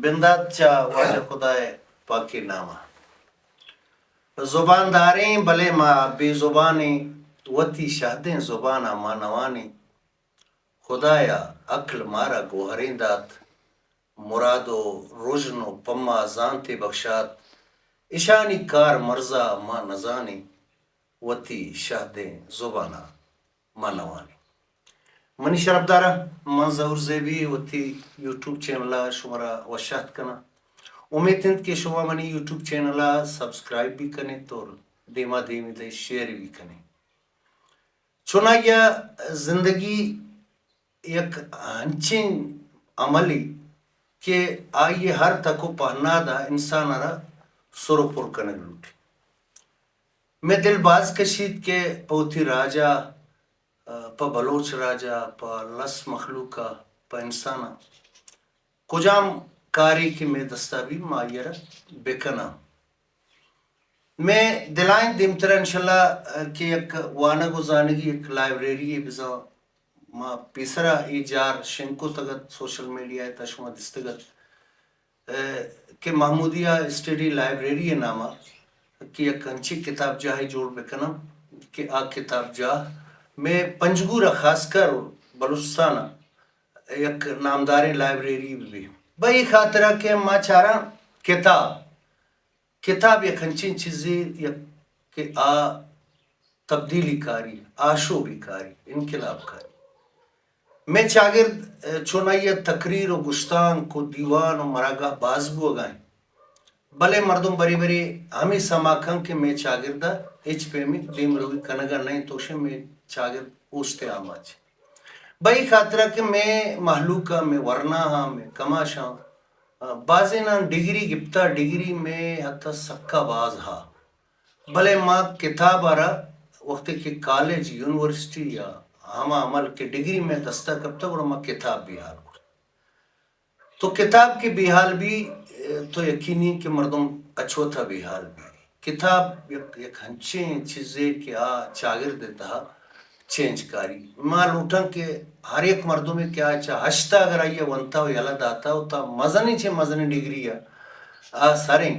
بندات چا واجہ خدای پاکی نامہ زبان داریں بلے ما بے زبانیں وتی شہدیں زبانہ مانوانی خدایا عقل مارا گوہریں دات مراد و رجن و پما زانتے بخشات اشانی کار مرزا ما نزانی وتی شہدیں زبانہ مانوانی منی شرف دارا من ظہور زیبی وتی یوٹیوب چینلا شمارا وشہت کنا امید ہند کہ شما منی یوٹیوب چینلا سبسکرائب بھی کنے تو دیما دیمی دے شیئر بھی کنے چونا یا زندگی یک ہنچین عملی کہ آئیے ہر تکو پہنا دا انسان را سرو پر کنگ لوٹی میں دل باز کشید کے پوتی راجا پا بلوچ راجا پا لس مخلوقا پا انسانا کجام کاری کی میں دستا بھی مائیرہ بکنا میں دلائیں دیمتر انشاءاللہ کہ ایک وانا گزانگی ایک لائبریری بزا ما پیسرا ایجار شنکو تگت سوشل میڈیا تشما دستگت کہ محمودیہ اسٹڈی لائبریری نامہ کہ ایک انچی کتاب جاہی جوڑ بکنم کہ آ کتاب جاہ میں پنجگورہ خاص کر بلوچستانہ ایک نامدار لائبریری بھی بھائی خاطرہ کہ ما چارا کتاب یک ہنچین چیزی کہ آ تبدیلی کاری آشو بھی کاری انقلاب کاری میں چاگرد چونائیہ تقریر و گشتان کو دیوان و مراگاہ باز بو گائیں بلے مردم بری بری ہمیں سماکھن کہ میں چاگردہ ایچ پہ میں دیم روی کنگا نہیں توشے میں چاگرد اوستے آماج بھائی خاطرہ کہ میں محلوقہ میں ورنہ ہاں میں کماش ہاں بازی نا ڈگری گپتا ڈگری میں حتی سکا باز ہاں بھلے ماں کتاب آرہ وقت کہ کالج یونیورسٹی یا ہما عمل کے ڈگری میں دستہ کرتا اور ماں کتاب بھی حال کرتا تو کتاب کی بھی حال بھی تو یقینی کہ مردم اچھو تھا بھی حال بھی کتاب یک ہنچین چیزیں کہ چاگر دیتا چینج کاری ماں لوٹا کہ ہر ایک مردوں میں کیا چاہ ہشتا اگر آئیے ونتا ہو یلا داتا ہو تا مزنی چھے مزنی ڈگری ہے ساریں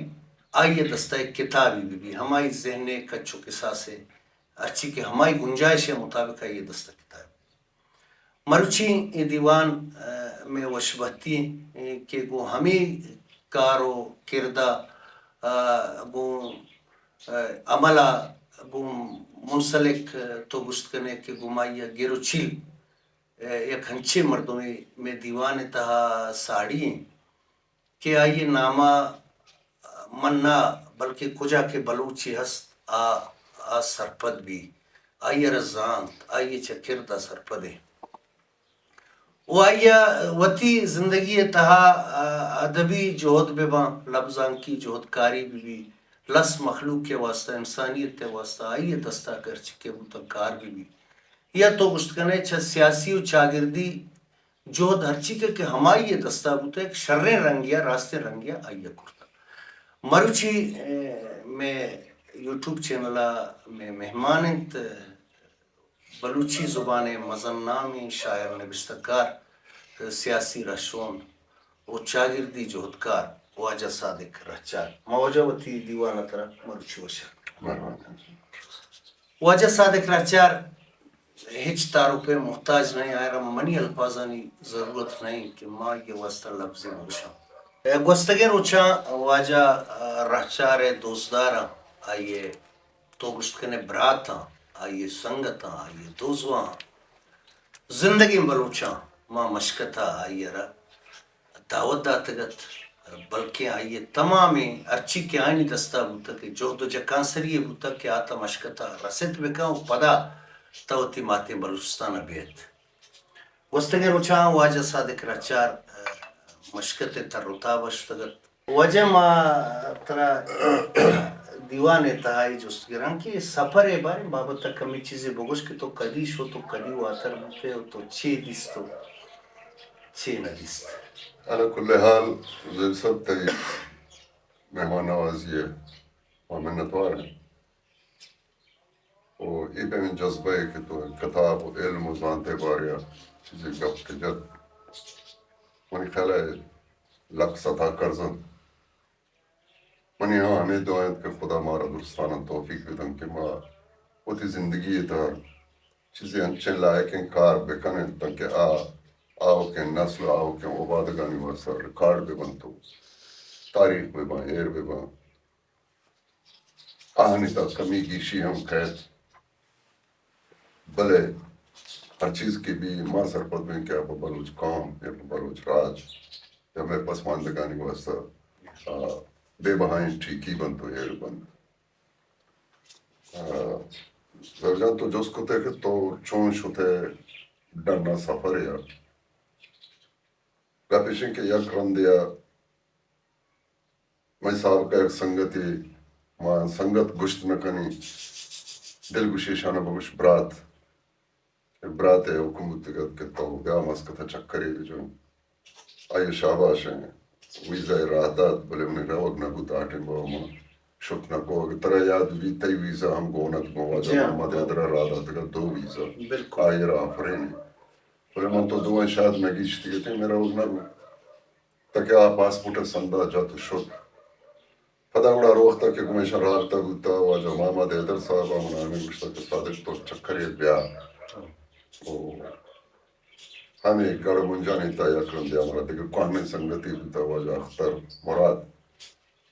آئیے دستا ایک کتابی بھی ہماری ذہن کچھو قصہ سے اچھی کہ ہماری گنجائش مطابق آئیے دستا کتاب مروچی دیوان میں وشبہتی کہ گو ہمیں کارو کردہ گو عملہ گو منسلک تو گشت کرنے کے گمائیہ گیرو چیل یک ہنچے مردوں میں دیوان تہا ساڑی ہیں کہ آئیے نامہ مننا بلکہ کجا کے بلوچی ہست سرپد بھی آئیے رزانت آئیے چکردہ سرپدے وہ آئیے وطی زندگی تہا ادبی جہد بباں لفظان کی جہد کاری بھی لس مخلوق کے واسطہ انسانیت کے واسطہ آئیے دستا کر چکے وہ کار بھی یا تو گشتکنے چھا سیاسی و چاگردی جہد ہر چکے کہ ہمائی یہ دستا ہوتا ایک شریں رنگیا راستے رنگیا آئیے کرتا مروچی میں یوٹیوب چینلہ میں مہمانت بلوچی زبان مزنامی شاعر نبستکار سیاسی رشون و چاگردی جہدکار واجہ صادق رہچار موجہ وتی دیوانہ ترہ مروچی وشا واجہ صادق رہچار ہچ تعارف پہ محتاج نہیں آئرہ منی الفاظانی ضرورت نہیں کہ ماں یہ واسطہ لفظیں ہوشا گوستگے روچا واجہ رہچار دوستدارہ آئیے تو گشتکنے براتاں آئیے سنگتاں آئیے دوزواں زندگی بلوچاں ماں مشکتہ آئیے رہ دعوت داتگت بلکہ آئیے تمامی ارچی کے آئینی دستا ہوتا کہ جہد و جکان سریے ہوتا کہ آتا مشکتہ رسد بکاں پدا توتی ماتے بلوچستان بیت گوستگے روچاں واجہ صادق رہچار مشکت ترتا بشتگت وجہ ما ترا دیوان اتحائی جست گران کہ سفر ہے بارے بابتا کمی چیزیں بگوش کہ تو قدیش ہو تو قدی واتر بوتے ہو تو چھ دیست ہو چھ ندیست على كل حال زي سبت مهمان نوازية ومن طوارئ وإذا من جذبه كتاب وعلم وزانته باريا زي قبط جد وني خلاه لک سطح کرزن منی ہاں ہمیں دعائیں کہ خدا مارا درستانہ توفیق بدن کہ ما ہوتی زندگی تا چیزیں انچیں لائقیں کار بکنے تاکہ آو کے نسل آو کے عبادگانی واسطہ ریکارڈ بے بنتو تاریخ بے بان ایر بے بان آہنی تا کمی گیشی ہم قید بلے ہر چیز کی بھی ماں سرپت میں کیا بلوچ قوم یا بلوچ راج یا میں پسماندگانی واسطہ بے بہائیں ٹھیکی بند تو ایر بند زرجان تو جس کو تے کہ تو چون شتے ڈرنا سفر یا گپیشن کے یک رندیا میں صاحب کا ایک سنگتی ماں سنگت گشت میں کنی دل گشیشانہ بگوش برات ہے حکومت تگت کہ تو بیا مسکتا چکری جو آئیے شاباش ہیں ویزا راتات بلے انہیں روگ نہ گتا آٹیں با ہما شک نہ کو اگر ترہ یاد بھی تی ویزا ہم گونت گو واجہ محمد ادرہ راتات تگت 2 ویزا آئیے را آفرین بلے من تو 2 شاید میں گیشتی گئے تھے میرا روگ نہ گو تاکہ آپ پاسپورٹ سندہ جاتو شک پدا اڑا روختا کہ گمیشن رابطہ گتا واجہ محمد ادر صاحب آمنا ہمیں گوشتا کہ صادق تو چکر ایک بیا ہمیں گڑ منجانی تا یا کرن دیا مرا دیکھ کوہنے سنگتی ہوتا واجہ اختر مراد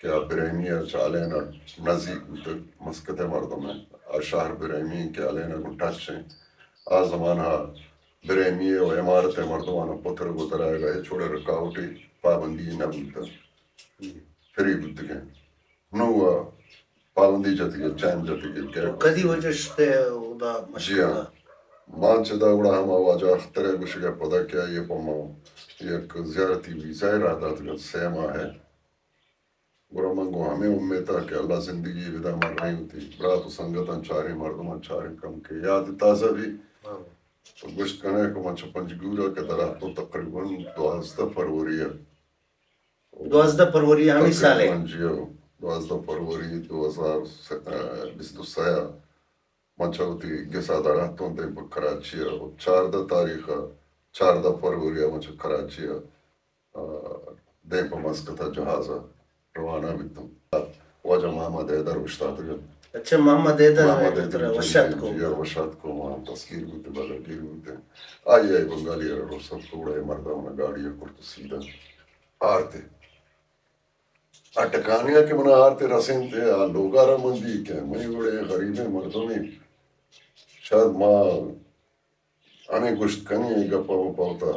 کیا برہمیہ چالینا نزیک ہوتا مسکت مردم ہے شہر برہمی کے علینا گنٹاچ ہیں زمانہ برہمیہ و عمارت مردمانہ پتر گتر آئے گا چھوڑے رکاوٹی پابندی نہ ہوتا پھر ہی ہوتے گئے نو پابندی جاتی گئے چین جاتی گئے کدی وجہ شتے دا مشکلہ مان چدا اڑا ہم آواجہ اختر ہے گوشگا پدا کیا یہ پما یک زیارتی ویزا رہتا تھا 6 ماہ ہے گورا منگو ہمیں امید تھا کہ اللہ زندگی ودا مر رہی ہوتی برات و سنگتاں چارے مردمان چارے کم کے یاد تازہ بھی تو گشت کنے کو منچ پنجگورا کے طرح تو تقریباً 12 فروری ہے 12 فروری ہمیں سالے 12 فروری 2023 منچا ہوتی گسا دارا تو دے کراچی ہے 14 تاریخ 14 فروری منچا کراچی ہے دے پا مسکتا جہازا روانہ بھی تم واجہ محمد حیدر اشتاد گا اچھا محمد حیدر وشات کو وشات کو وہاں تذکیر ہوتے بالا گیر ہوتے آئی بنگالی رو سب توڑے مردہ انہا گاڑی کرتے سیدھا آرتے اٹکانیا کے منا آرتے رسین تھے لوگا را مندی کیا میں بڑے غریب مردوں میں شاید ماں ہمیں گشت کنی ہے گپا وپا ہوتا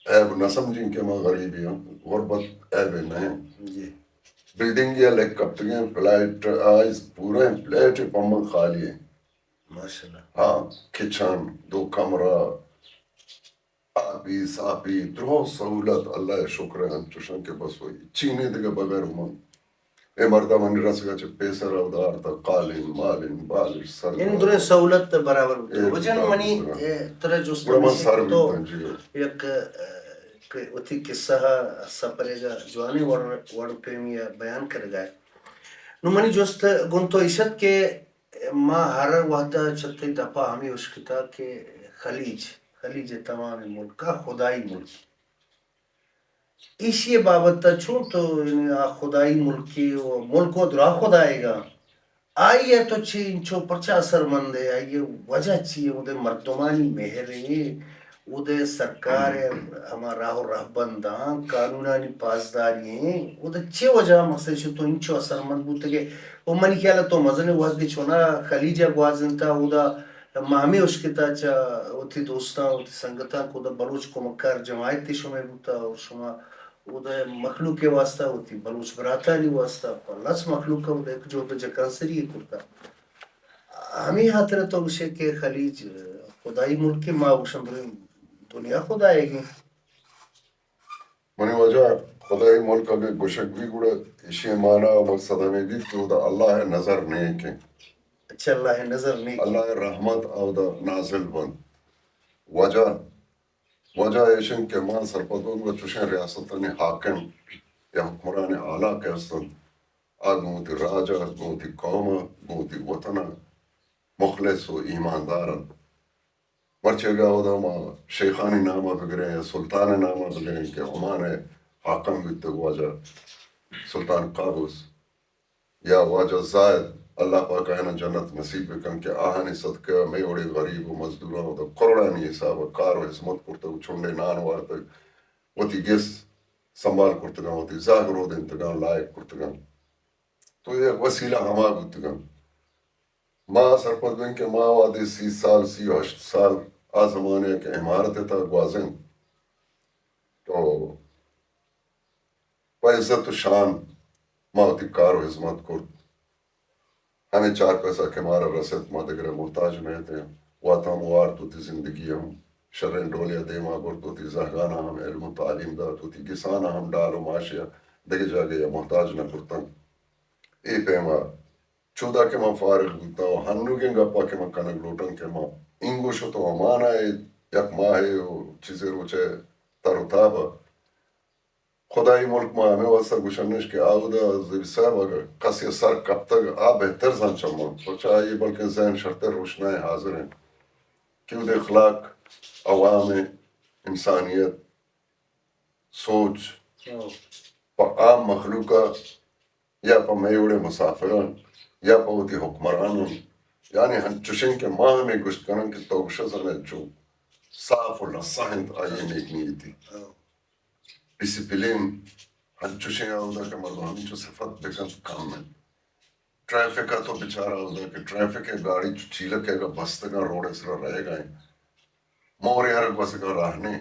عیب نہ سمجھیں کہ ماں غریبی ہوں غربت عیب نہیں بلڈنگ یا لیک کپتگیں فلائٹ آئیز پورے پلیٹ پمک خالی ہیں ماشاءاللہ ہاں کچن 2 کمرہ آبی ساپی درو سہولت اللہ شکر ہے چوشن کے بس ہوئی چینے دے بغیر ہوں اے مردہ من رسگا چھے پیسر او دار تا قالین مالین بالش سر ان درے سہولت برابر ہوتا وجن منی ترہ جوست مشکل تو یک اتی قصہ سپرے گا جوانی وڑ پیمی بیان کر گئے نو منی جوست گن تو عشت کے ما ہر وحدہ چھتے دپا ہمیں اشکتا کہ خلیج تمام ملک کا خدائی ملک اسی بابت چھو تو خدائی ملکی ملک و درا خدائے گا آئیے تو چھی انچو پرچا اثر مند ہے آئیے وجہ چھی وہ دے مردمانی مہر ہے وہ دے سرکار ہما راہ و رہبنداں قانونانی پاسداری ہیں وہ دے چھ وجہ مقصد چھو تو انچو اثر مند بوتے گے وہ منی خیالہ تو مزن وحدی چھونا خلیجہ گوازنتا وہ دا مامی اشکتا چا اوتی دوستاں اوتی سنگتاں کو دا بلوچ کو مکار جماعت تی شمع بوتا اور شما وہ دا مخلوق کے واسطہ ہوتی بلوچ براتانی واسطہ لس مخلوق کا وہ دا ایک جو دا جکانسری ہے کرتا ہمیں حاطر تو اسے کہ خلیج خدای ملک کے ماں وشن دنیا خدایے گی منی وجہ خدای ملک اگر گوشک بھی گوڑا اسی معنی مقصد ہمیں بھی تو دا اللہ نظر نہیں کہ اچھا اللہ نظر نہیں اللہ رحمت او دا نازل بند وجہ ایشن کے ماں سرپدوں گا چوشن ریاستانی حاکم یا حکمران اعلیٰ کے استن گوتی راجہ گوتی قوم گوتی وطن مخلص و ایماندار مرچے گا دا ما شیخانی نامہ بگرے سلطان نامہ بگرے کہ ہمارے حاکم بیت واجہ سلطان قابوس یا واجہ زائد اللہ پاک آئینہ جنت نصیب بکن کہ آہانی صدقہ میں اوڑے غریب و مزدوران و قرآنی حساب کار و حسمت کرتے و چھنڈے نان وارتے وتی گیس سنبھال کرتے گا وتی ظاہر ہو دیں تگا لائق کرتے گا تو یہ وسیلہ ہما بیتے گا ماں سرپت بن کے ماں وادی 30 سال 38 سال آ زمانے کے عمارت تا گوازن تو با عزت و شان ماں ہوتی کار و حزمت کرد ہمیں 4 پیسہ کے مارا رسد ماں دگر محتاج میں تھے واتا موار تو تی زندگی ہم شرن ڈولیا دے ماں گر تو تی زہگانا ہم علم و تعلیم دا تو تی کسانا ہم ڈال و معاشیا دگے جا گیا محتاج نہ کرتا اے پیما چودہ کے ماں فارغ ہوتا ہوں ہنو کے گپا کے ماں کنک لوٹن کے ماں انگوشو تو امانا ہے یک ماہ ہے چیزیں روچے تروتابا خدای ملک میں ہمیں واسطہ گشنش کے آودہ زیب صاحب اگر قصی سر کب تک آ بہتر زن چمو تو چاہیے بلکہ ذہن شرط روشنائیں حاضر ہیں کیوں دے اخلاق عوام انسانیت سوچ پا عام مخلوقہ یا پا میوڑے مسافران یا پا ہوتی حکمرانوں یعنی ہن چشن کے ماہ میں گشت کنن کی توگشہ زن جو صاف و لساہند آئین ایک نیتی ڈسپلین ہن چشن آودہ کہ مردم ہمیں جو صفت بکن کام ہے ٹریفک تو بچارہ ہوتا کہ ٹریفک ہے گاڑی چیلکے گا بستگا روڑ اسرا رہے گئے موری ہرک بسگا راہنے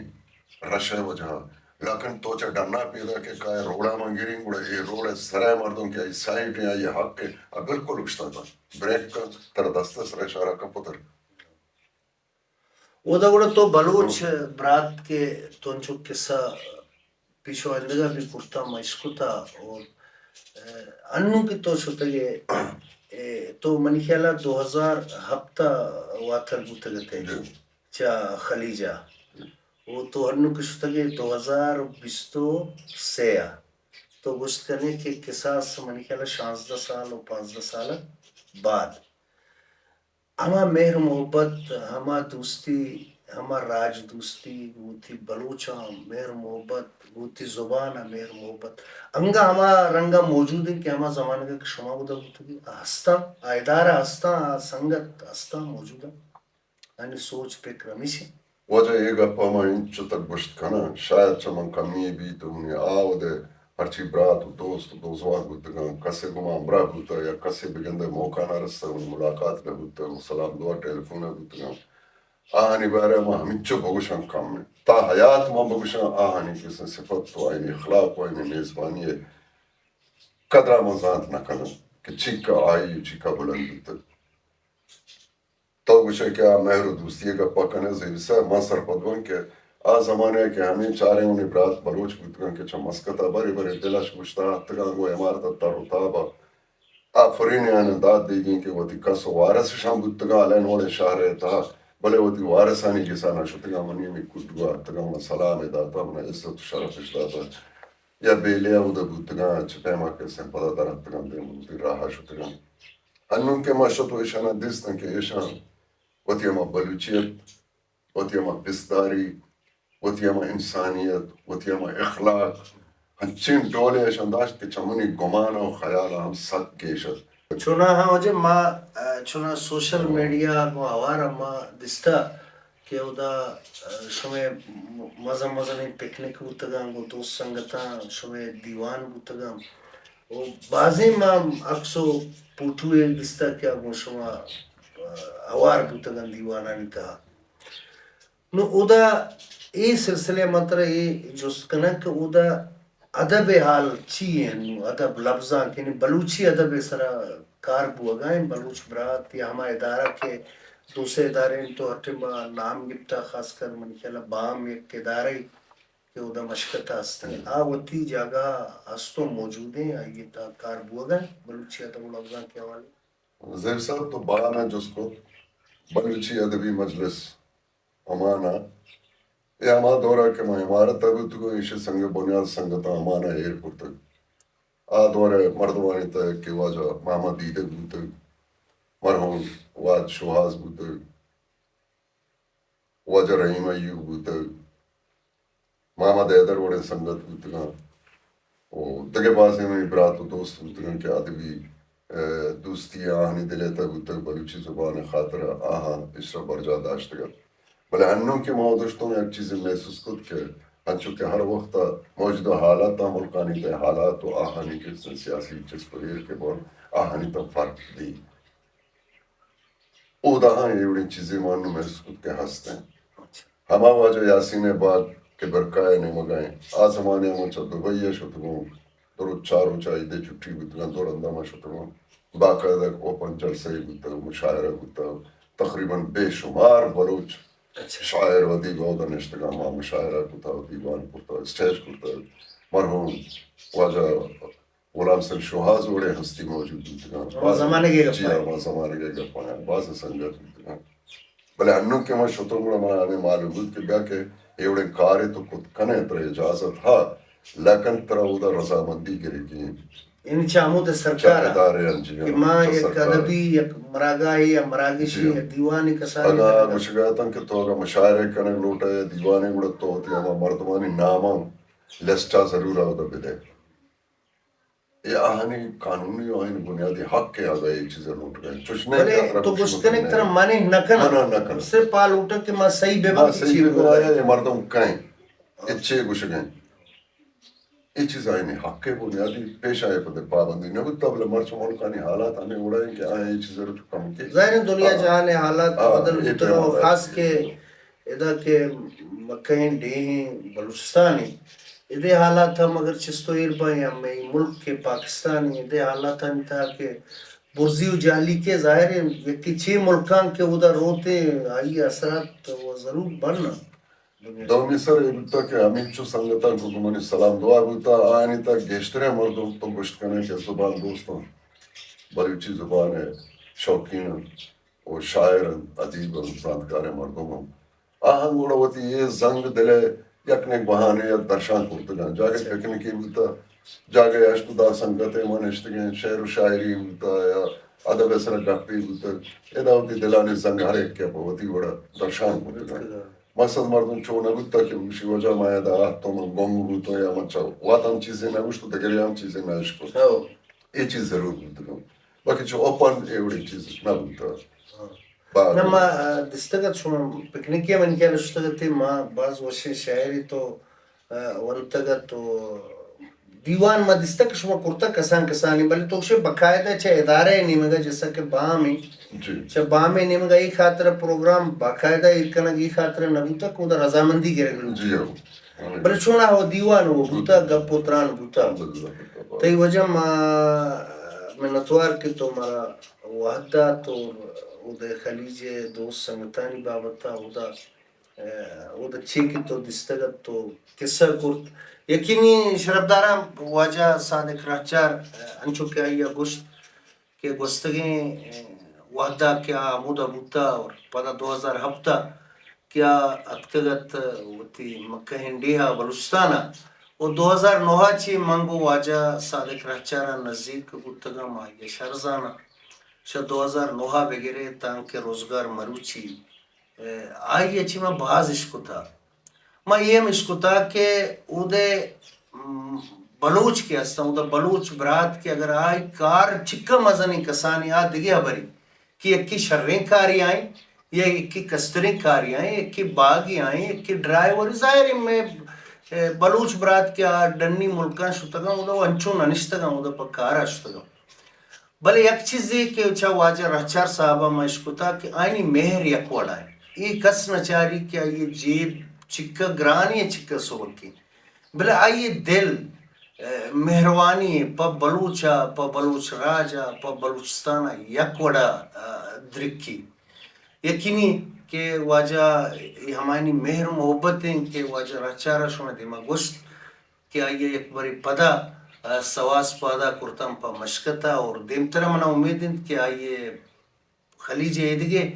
رش ہے وجہ لیکن تو چا ڈرنا پیدا کہ کائے روڑا مانگیریں گوڑا یہ روڑے سرائے مردوں کی آئی سائٹ ہیں آئی حق کے اب بالکل اکشتا تھا بریک کا تر دستے سر اشارہ کا پتر اودا گوڑا تو بلوچ برات کے تونچو قصہ پیشو اندگا بھی کرتا مشکو تھا اور انو کی تو شتگے تو منی خیالہ 2000 ہفتہ واتر بوتگتے چا خلیجہ وہ تو انو کی شتگے 2023 تو گشت کرنے کے قصاص منی خیالہ 16 سال و 15 سال بعد ہما مہر محبت ہما دوستی ہما راج دوستی وہ تھی بلوچاں مہر محبت وہ تھی زبان مہر محبت انگا ہما رنگا موجود ہے کہ ہما زمانے کا شما بودا ہوتا کہ ہستا آئیدارہ ہستا سنگت ہستا موجود ہے یعنی سوچ پہ کرمیش ہے وجہ یہ گپا ما انچو تک گشت کنا شاید چمن کمی بھی تو منی آو دے ہرچی برات و دوست و دوزوان بودگا کسے گما امرا بوتا یا کسے بگندے موقع نہ رستا انہی ملاقات نہ بوتا سلام دعا ٹیلیفون نہ بوتا آہانی بارے ما ہمچو بگوشن کم میں تا حیات ما بگوشن آہانی کسن صفت تو آئینی اخلاق و آئینی میزبانی ہے قدرہ مزانت نہ کنا کہ چیکا آئی چیکا بلند بوتا تو گوشے کیا مہر و دوستی کا پکنے زیبسا ماں سرپدون کے آ زمانے کے ہمیں چارے انہیں برات بلوچ بودگن کے چا مسکتا بری بری دلش گوشتا تگان گو امارتا تاروتابا آفرین آنے داد دیگیں کہ وہ تی کس وارس شام بودتگا علین وڑے شہر تا بلے وہ تی وارسانی جسانا شتگا منی میں کٹگا تگا من سلام داتا من عزت و شرف داتا یا بیلیا وہ دا بودتگا چپیما کے سن پدا درہتگا دے مودی راہا شتگا انن کے ماشتو ایشانا دیستن کہ ایشان وتی اما بلوچیت وتی اما پستاری وتی اما انسانیت وتی اما اخلاق ہنچین ڈولے شنداشت کہ چمنی گمان و خیال ہم سک گیشت چونا ہاں وجہ ما چونا سوشل میڈیا کو آوارا ما دستا کہ اودا شمیں مزم مزم پکنک بوتگا گو دوست سنگتا شمیں دیوان بوتگا وہ بازی ما اکسو پوٹوئے دستا کیا گو شما اوار بوتگا دیوانا نتا نو اودا ای سلسلے مطرح ای جس کنک اودا ادب حال چی ہیں ادب لفظاں کہ بلوچی ادب سرا کار بوگائیں بلوچ برات یا ہما ادارہ کے دوسرے ادارے تو ہٹما نام گپتا خاص کر من خیالہ بام ایک ادارہ کہ اودا مشکتا ہستیں وتی جاگہ ہستوں موجود ہیں آئیے تا کار بوگائیں بلوچی ادب لفظاں کے حوالے زیر صاحب تو بام ہے جس کو بلوچی ادبی مجلس امانا یہ ہما دورہ کے میں عمارت ابھی تو ایشی سنگ بنیاد سنگتا امانا ایئرپورٹ تک آ دورہ مردوانی تک کہ واجہ محمد دیدے بوتک مرحوم واد شوہاز بوتک واجہ رحیم ایوب بوتک محمد ایدر وڑے سنگت بوتگا دگے بازی میں برات و دوست بودگن کہ ادبی دوستی آہنی دلیتا بودتا بلوچی زبان خاطر آہا اس را برجا داشتگا بلے انوں کے موضوعوں میں ایک چیز محسوس کت کہ انچو کہ ہر وقت موجودہ حالات ملکانی تے حالات و آہانی کے سیاسی چیز کو یہ کہ بول آہانی تا فرق دی او دا ہاں یہ بڑی چیزیں مانو محسوس کت کے ہستے ہیں ہما واجہ یاسین باغ کے برکائے نے مگائیں آ زمانے میں چا دبئی شتگوں درو چارو چاہی دے چھٹی بودگان دور اندامہ شتگوں باقاعدہ اوپن جلسے بودتا مشاعرہ بودتا تقریباً بے شمار بلوچ شاعر و ادیب او دانشتگاں ما مشاعرہ کتا دیوان کتا اسٹیج کتا مرحوم واجہ غلام سر شوہاز وڑے ہستی موجود بودگاں زمانے کے جی ہاں زمانے کے گپاں بعض سنگت بودگاں بلے انوں کے ما شتنگڑا ما ہمیں معلوم بود کہ بیا کہ ایوڑے کارے تو کت کنے تر اجازت ہا لیکن ترہ او دا رضامندی کرے کی یعنی چامو تے سرکار ادارے انجی کہ ماں ایک ادبی ایک مراگائی یا مراگشی یا دیوانی کسانی اگا مشگایتاں کہ تو اگا مشاعرے کنگ لوٹا ہے دیوانے گڑت تو ہوتی ہما مردمانی ناماں لسٹا ضرور آو دا بدے یہ آہنی قانونی و آہنی بنیادی حق کے آگا یہ چیزیں لوٹ گئے چوشنے بلے تو گشتن ایک طرح مانے نکن صرف پا لوٹا کہ ماں صحیح بے ماں باقی صحیح چیز بے باقی یہ مردم کہیں اچھے گوش گئیں یہ چیز آئینی حق کے بنیادی پیش آئے پتے پابندی نہ ہوتا بلے مرچ ملکانی حالات ہمیں اڑائیں کہ آئیں یہ چیزیں رو کم کے ظاہر دنیا جہاں حالات بدل ہوتا اور خاص کے ادا کے مکہیں ڈیہیں بلوچستانی ادھے حالات ہم اگر چستو ایربائیں ہمیں ملک کے پاکستانی ادھے حالات ہم تھا کہ برزی و جالی کے ظاہر ہے یکی چھ ملکان کے ادھا روتے آئی اثرات وہ ضرور بننا دومی سر یہ بودتا کہ ہمیں چو سنگتا کو کمانی سلام دعا بودتا آئینی تا گیشترے مردم تو گشت کرنے کے زبان دوستوں بلوچی زبان ہے شوقین اور شاعر ادیب سانتکار مردم آہنگ گوڑا ہوتی یہ زنگ دلے یکنیک بہانے یا درشان کرتگان جاگے پکنکی بودتا جاگے عشق دا سنگتے منشتگیں شعر و شاعری بودتا یا ادب اثر گپی بودتا ادا ہوتی دلانے زنگ ہر ایک کیا ہوتی بڑا درشان کرتگان مقصد مردم چو نبودتا کہ اسی وجہ مایا دا آتو من گم بودتا یا مچا وات ہم چیزیں نگوشتو دگری ہم چیزیں نگوشتو یہ چیز ضرور بودتا باقی چو اوپن ایوڑی چیز نبودتا نما دستگت شما پکنکی من کیا لشتگتی ما بعض وشی شاعری تو ونتگت تو دیوان ما دستگ شما کرتا کسان کسانی بلی تو شے بقاعدہ چھے ادارے نیمگا جیسا کہ بامی چھے بامی نیمگا ای خاطر پروگرام باقاعدہ ارکنگ ای خاطر نبوتا کو دا رضامندی گرے گلو بلی چونا ہو دیوان ہو بوتا گپ پوتران بوتا تی وجہ ما منتوار کی تو مرا وحدات اور دا خلیج دوست سنگتانی بابتا او دا چی کی تو دستگت تو قصہ کرت یقینی شرفدارم واجہ صادق رہچار انچو کیا یا گشت کہ گستگیں وحدہ کیا مودا بوتا اور پدا 2007 کیا اتکگت وتی مکہ ہنڈیہا بلوچستانا اور 2009 چی منگو واجہ صادق رہچارا نزدیک بوتگا مائی شرزانا شا 2009 بگرے تانکہ روزگار مروچی آئی اچھی میں بعض عشق تھا میں یہ مشکو تھا کہ او دے بلوچ کے ہستا او دا بلوچ برات کے اگر آئی کار چکا مزنی کسانی آ دگیا بری کہ ایک کی شرریں کاری آئیں یا ایک کی کستریں کاری آئیں ایک کی باغی آئیں ایک کی ڈرائیور ظاہر میں بلوچ برات کے ڈنی ملکان شتگا او دا انچو ننشتگا او دا پکارا شتگا بلے یک چیز ہے کہ اچھا واجہ رہچار صاحبہ مشکو تھا کہ آئینی مہر یک وڑا ہے یہ کس نچاری کیا یہ جیب چکا گرانی ہے چکا سول کی بلے آئیے دل مہروانی ہے پا بلوچا پا بلوچ راجا پا بلوچستانا یک وڑا درکی یقینی کہ واجہ ہمانی مہر محبت ہیں کہ واجہ رہچارہ شما دیما گوشت کہ آئیے یک بری پدا سواس پادا کرتم پا مشکتا اور دیمتر منا امید ہیں کہ آئیے خلیج ایدگے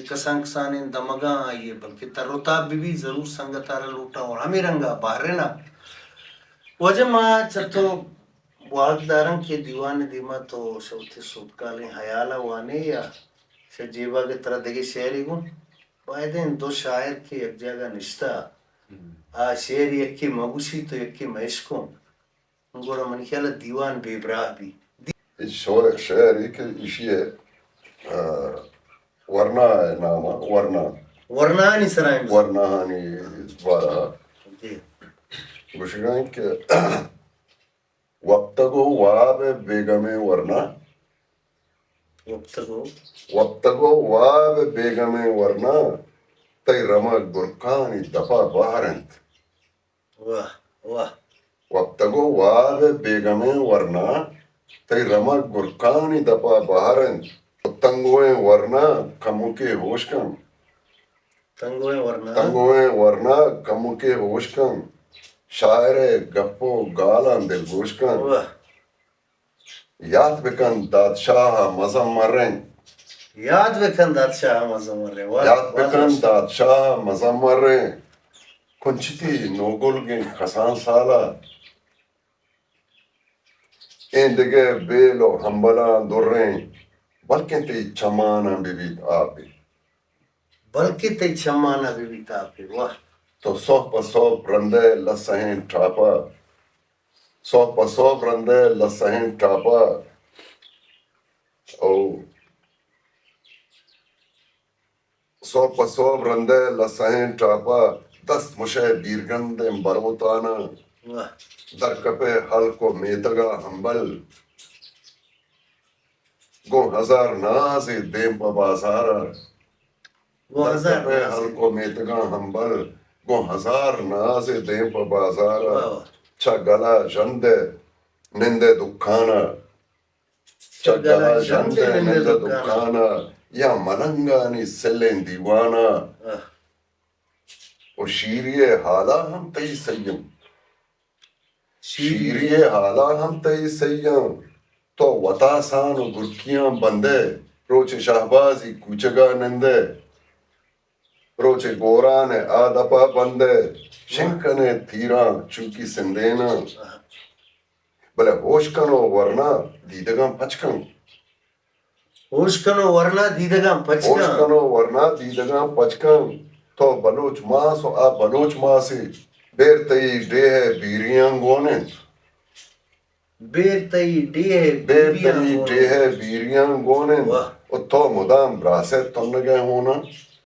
کسان کسانیں دمگاں آئیے بلکہ تروتاب بھی ضرور سنگتارا لوٹا اور ہمیں رنگا باہرنا وجہ ماں چھتو واقع دارن کے دیوان دیما تو شوتی سودکالیں حیالا وانے یا شجیبہ کے طرح دگی شہری گو بائدین دو شاعر کی ایک جگہ نشتا شعر یک کی مگوشی تو یک کی مشکوں گورا من خیال دیوان بے براہ بھی شعر ایک اشی ہے ورنہ ہے نام ورنہ ورنانی سرائم ورنہ ہانی دوارا جی گوشگائیں کہ وقتگو واب بیگم ورنہ وقتگو واب بیگم ورنہ تی رمک برکانی دفع بارند واہ واہ وقتگو واب بیگم ورنہ تی رمک برکانی دفع بارند تنگویں ورنہ کمو کے ہوش کم تنگویں ورنہ تنگویں ورنہ کمو کے ہوش کم شاعر گپو گالان دل گوش کن واہ یاد بکن دادشاہ مزمرن یاد بکن دادشاہ مزمر واہ یاد بکن دادشاہ مزمرن کنچتی نوگل خسان سالا اندگے بیلو ہمبلان دررین بلکہ تی چمانا بیبیت آبی بلکہ تی چمانا بھی تاپی واہ تو صوح پا صوح رندے لسہین ٹھاپا صوح پا صوح رندے لسہین ٹھاپا او صوح پا صوح رندے لسہین ٹھاپا دست مشے بیرگند بروتانا واہ در کپے حل کو میتگا ہمبل گو ہزار ناز دیم پا بازارا وہ ہزار کپے حل کو میتگا ہمبل گو ہزار ناز دیم پا بازارا واہ چا گلا جندے نندے دکھانا چا گلا جندے نندے دکھانا یا ملنگانی سلین دیوانا واہ او شیریے حالا ہم تی سیم شیریے حالا ہم تی سیم تو وطاسان و گرکیاں بندے روچ شہبازی کوچگا نندے روچ گوران آدپا بندے شنکنے تیراں چوکی سندینا بلے ہوش کنو ورنہ دیدگاں پچکن ہوش کنو ورنہ دیدگاں ہوش پچکا کنو ورنہ دیدگاں پچکن تو بلوچ ماس و آ بلوچ ماسی بیر تی ڈے ہے بیریاں گونن بیر تی ڈے ہے بیر بیبیاں تی گونے ڈے ہے بیریاں گونن واہ او تو مدام براسے تنگے ہونا